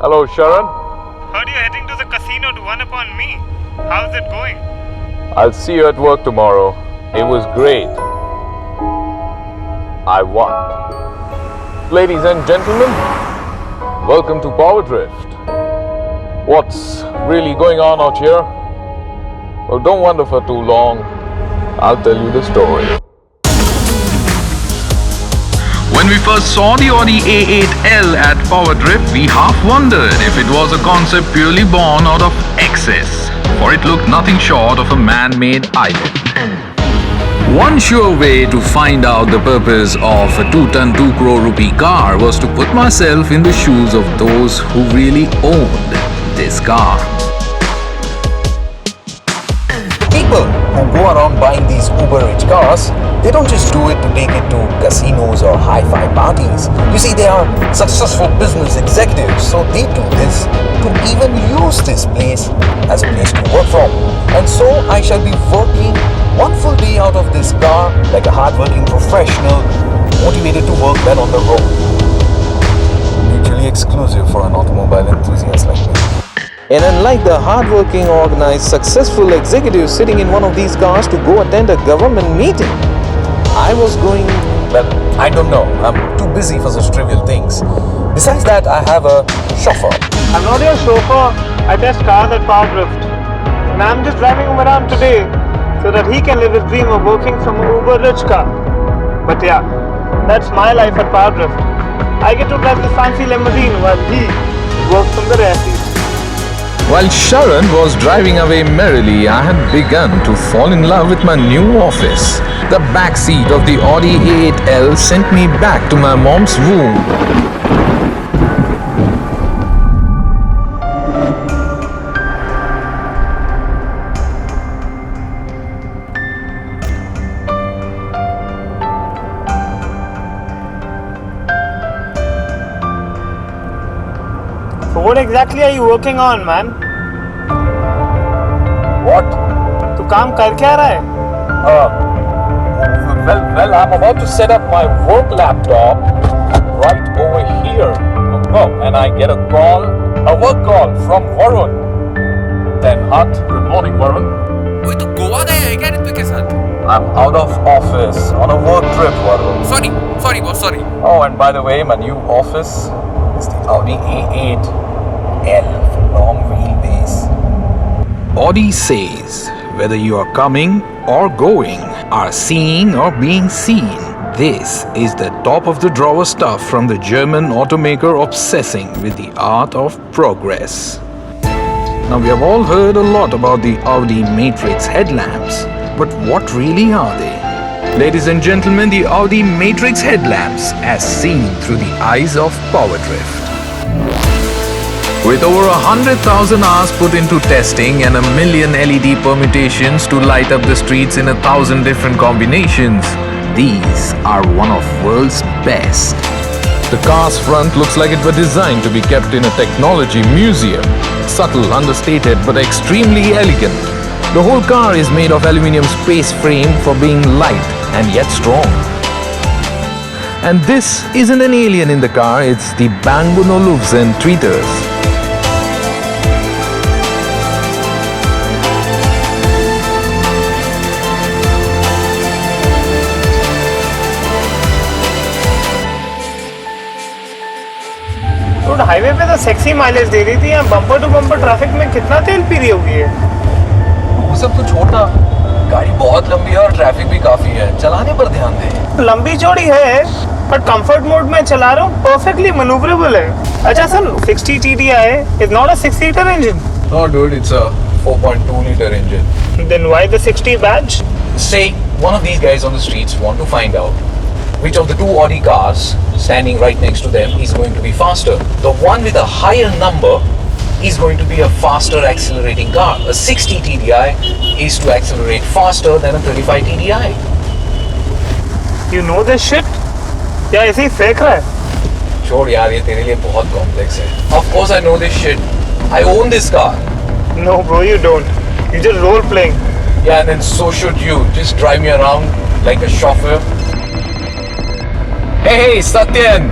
Hello, Sharon. Heard you're heading to the casino to one upon me. How's it going? I'll see you at work tomorrow. It was great. I won. Ladies and gentlemen, welcome to PowerDrift. What's really going on out here? Well, don't wonder for too long. I'll tell you the story. When we first saw the Audi A8L at PowerDrift, we half wondered if it was a concept purely born out of excess, for it looked nothing short of a man-made island. One sure way to find out the purpose of a 2-ton 2 crore rupee car was to put myself in the shoes of those who really owned this car. People who go around buying these uber-rich cars, they don't just do it to take it to casinos or hi-fi parties. You see, they are successful business executives, so they do this to even use this place as a place to work from. And so I shall be working one full day out of this car like a hard-working professional, motivated to work well on the road. Mutually exclusive for an automobile enthusiast like me. And unlike the hard-working, organized, successful executives sitting in one of these cars to go attend a government meeting, I was going, well, I don't know. I'm too busy for such trivial things. Besides that, I have a chauffeur. I'm not your chauffeur. I test cars at PowerDrift. And I'm just driving him around today so that he can live his dream of working from an uber-rich car. But yeah, that's my life at PowerDrift. I get to drive the fancy limousine while he works from the rear seat. While Sharon was driving away merrily, I had begun to fall in love with my new office. The back seat of the Audi A8L sent me back to my mom's womb. So what exactly are you working on, man? What? तू काम कर क्या रहा है? Well, I'm about to set up my work laptop right over here. Oh, and I get a work call from Varun. TenHut. Good morning, Varun. ओए तू गोवा गया है क्या ऋत्विक के साथ? I'm out of office on a work trip, Varun. Sorry boss, sorry. Oh, and by the way, my new office is the Audi A8L for long wheelbase. Audi says, whether you are coming or going, are seeing or being seen, this is the top of the drawer stuff from the German automaker obsessing with the art of progress. Now, we have all heard a lot about the Audi Matrix headlamps, but what really are they? Ladies and gentlemen, the Audi Matrix headlamps as seen through the eyes of PowerDrift. With over 100,000 hours put into testing and 1 million LED permutations to light up the streets in 1,000 different combinations, these are one of world's best. The car's front looks like it were designed to be kept in a technology museum. Subtle, understated, but extremely elegant. The whole car is made of aluminium space frame for being light and yet strong. And this isn't an alien in the car, it's the Bang Olufsen tweeters. Road highway पे तो sexy mileage दे रही थी, यहाँ bumper to bumper traffic में कितना तेल P रही होगी है? वो सब तो छोड़ना, गाड़ी बहुत लंबी है और ट्रैफिक भी काफी है, चलाने पर ध्यान दे। लंबी चौड़ी है, पर कंफर्ट मोड में चला रहा हूँ, परफेक्टली मैन्यूवरेबल है। अच्छा sir, 60 TDI is not a 6-liter engine. No dude, it's a 4.2-liter engine. Then why the 60 badge? Say one of these guys on the streets want to find out which of the two Audi cars standing right next to them is going to be faster. The one with a higher number is going to be a faster accelerating car. A 60 TDI is to accelerate faster than a 35 TDI. You know this shit? या ऐसे ही फेंक रहा है? छोड़ यार, ये तेरे लिए बहुत complex है. Of course I know this shit. I own this car. No bro, you don't. You just role playing. Yeah, and then so should you. Just drive me around like a chauffeur. Hey, Satyan!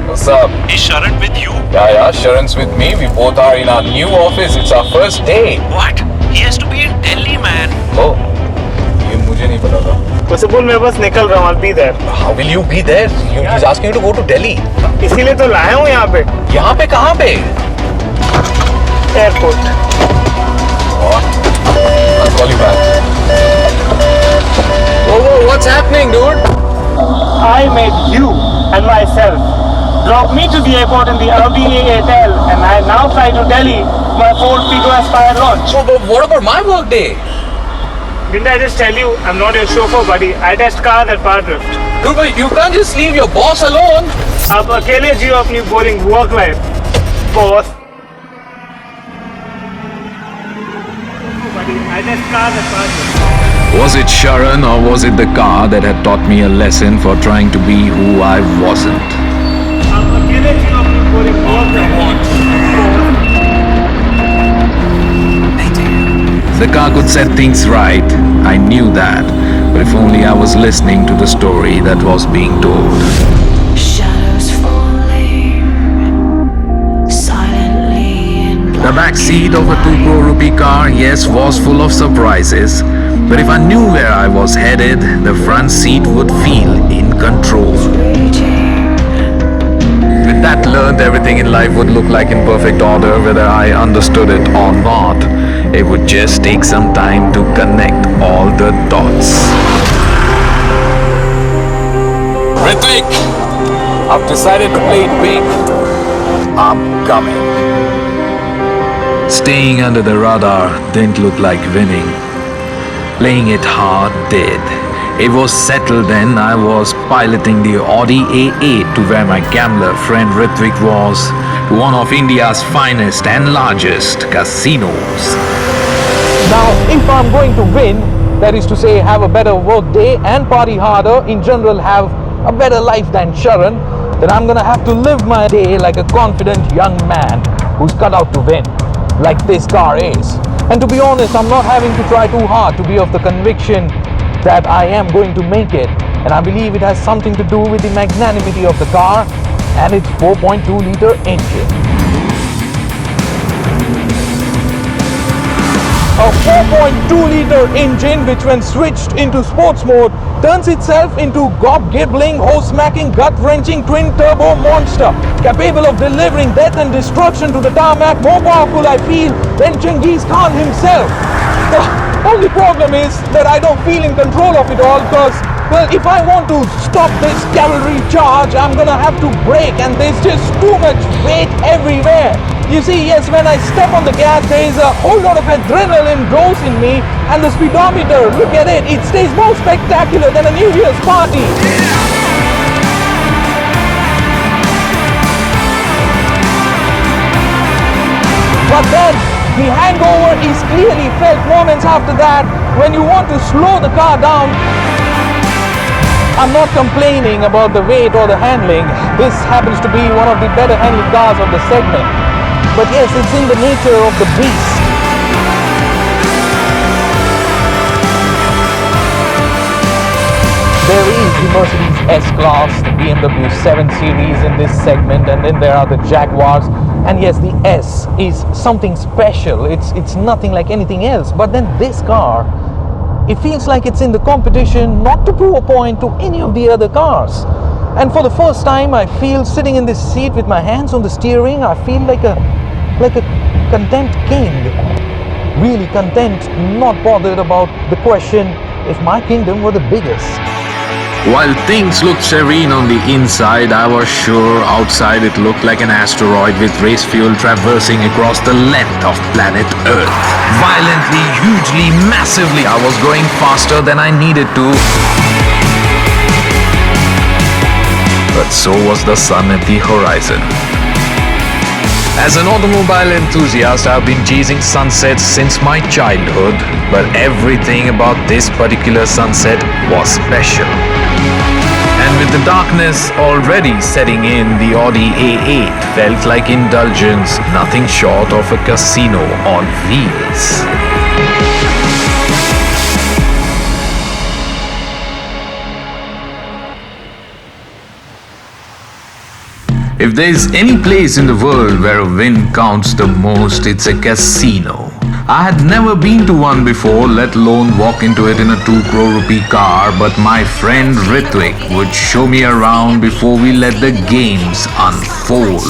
What's up? Is Sharan with you? Yeah, Sharon's with me. We both are in our new office. It's our first day. What? He has to be in Delhi, man. Oh, ये मुझे नहीं पता था. उसे बोल मैं बस निकल रहा हूँ, I'll be there. How will you be there? He's asking you to go to Delhi. इसीलिए तो लाया हूँ यहाँ पे. यहाँ पे कहाँ पे? Airport. I'll call you back. Whoa, what's happening, dude? I made you and myself drop me to the airport in the Audi A8 and I now fly to Delhi for my Ford Aspire launch. So, but what about my work day? Didn't I just tell you I'm not your chauffeur, buddy? I test cars at PowerDrift. Dude, but you can't just leave your boss alone. आप अकेले जियो अपनी boring work life, boss. Buddy, I test cars at PowerDrift. Was it Sharon or was it the car that had taught me a lesson for trying to be who I wasn't? आप अकेले जियो अपनी boring work life. The car could set things right, I knew that, but if only I was listening to the story that was being told. Shadows falling silently in The back seat of a 2 crore rupee car, yes, was full of surprises, but if I knew where I was headed, the front seat would feel in control. With that learned, everything in life would look like in perfect order, whether I understood it or not. It would just take some time to connect all the dots. Ritvik, I've decided to play it big. I'm coming. Staying under the radar didn't look like winning. Playing it hard did. It was settled then. I was piloting the Audi A8 to where my gambler friend Ritvik was, to one of India's finest and largest casinos. Now, if I'm going to win, that is to say have a better work day and party harder, in general have a better life than Sharon, then I'm gonna have to live my day like a confident young man who's cut out to win, like this car is. And to be honest, I'm not having to try too hard to be of the conviction that I am going to make it. And I believe it has something to do with the magnanimity of the car and its 4.2-liter engine. A 4.2-liter engine which when switched into sports mode turns itself into gob-gibbling, hose-smacking, gut-wrenching twin-turbo monster capable of delivering death and destruction to the tarmac, more powerful I feel than Genghis Khan himself. The only problem is that I don't feel in control of it all because, well, if I want to stop this cavalry charge, I'm gonna have to brake and there's just too much weight everywhere. You see, yes, when I step on the gas, there is a whole lot of adrenaline grows in me and the speedometer, look at it, it stays more spectacular than a New Year's party. But then, the hangover is clearly felt moments after that when you want to slow the car down. I'm not complaining about the weight or the handling. This happens to be one of the better handling cars of the segment. But yes, it's in the nature of the beast. There is the Mercedes S-Class, the BMW 7 Series in this segment, and then there are the Jaguars. And yes, the S is something special. It's nothing like anything else. But then this car, it feels like it's in the competition not to prove a point to any of the other cars. And for the first time, I feel sitting in this seat with my hands on the steering, I feel like a content king. Really content, not bothered about the question if my kingdom were the biggest. While things looked serene on the inside, I was sure outside it looked like an asteroid with race fuel traversing across the length of planet Earth. Violently, hugely, massively, I was going faster than I needed to. But so was the sun at the horizon. As an automobile enthusiast, I've been chasing sunsets since my childhood, but everything about this particular sunset was special. And with the darkness already setting in, the Audi A8 felt like indulgence, nothing short of a casino on wheels. If there's any place in the world where a win counts the most, it's a casino. I had never been to one before, let alone walk into it in a 2 crore rupee car, but my friend Ritwik would show me around before we let the games unfold.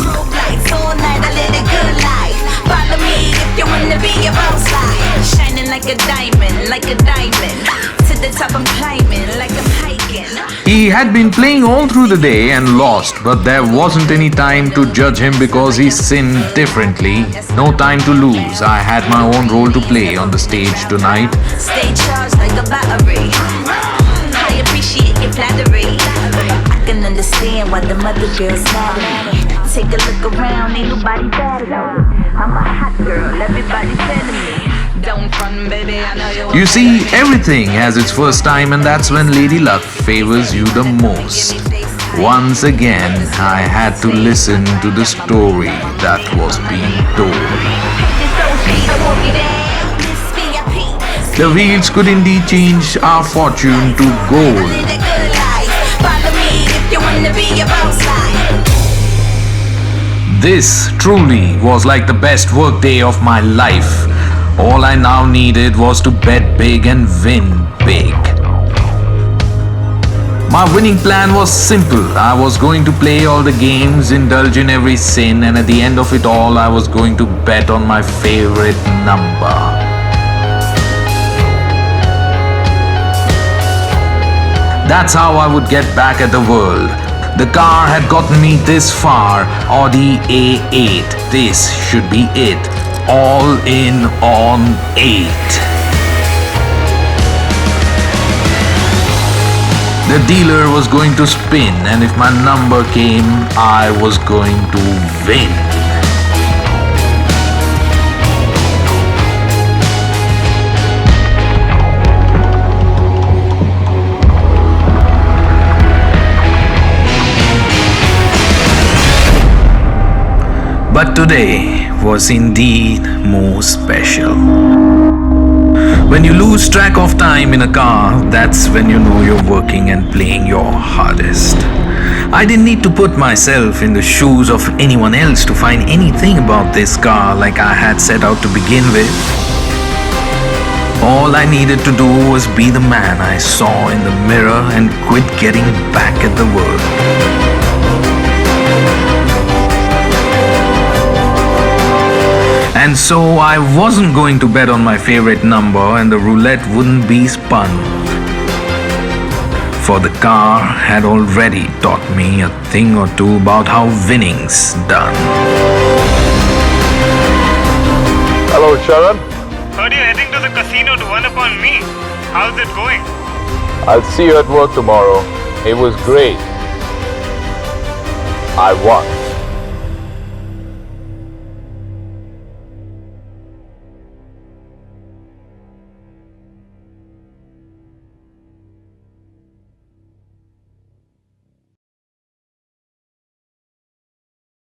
He had been playing all through the day and lost, but there wasn't any time to judge him because he sinned differently. No time to lose. I had my own role to play on the stage tonight. Stay charged like a battery. I appreciate your flattery. I can understand why the mother girls mad at me. Take a look around, ain't nobody better than me. I'm a hot girl, everybody's telling me. Don't front, baby, I know you. You see, everything has its first time, and that's when Lady Luck favors you the most. Once again, I had to listen to the story that was being told. The wheels could indeed change our fortune to gold. This truly was like the best work day of my life. All I now needed was to bet big and win big. My winning plan was simple. I was going to play all the games, indulge in every sin, and at the end of it all, I was going to bet on my favorite number. That's how I would get back at the world. The car had gotten me this far. Audi A8. This should be it. All in on 8. The dealer was going to spin, and if my number came, I was going to win. But today was indeed more special. When you lose track of time in a car, that's when you know you're working and playing your hardest. I didn't need to put myself in the shoes of anyone else to find anything about this car like I had set out to begin with. All I needed to do was be the man I saw in the mirror and quit getting back at the world. And so I wasn't going to bet on my favorite number, and the roulette wouldn't be spun. For the car had already taught me a thing or two about how winning's done. Hello, Sharon. Heard you're heading to the casino to run upon me. How's it going? I'll see you at work tomorrow. It was great. I won.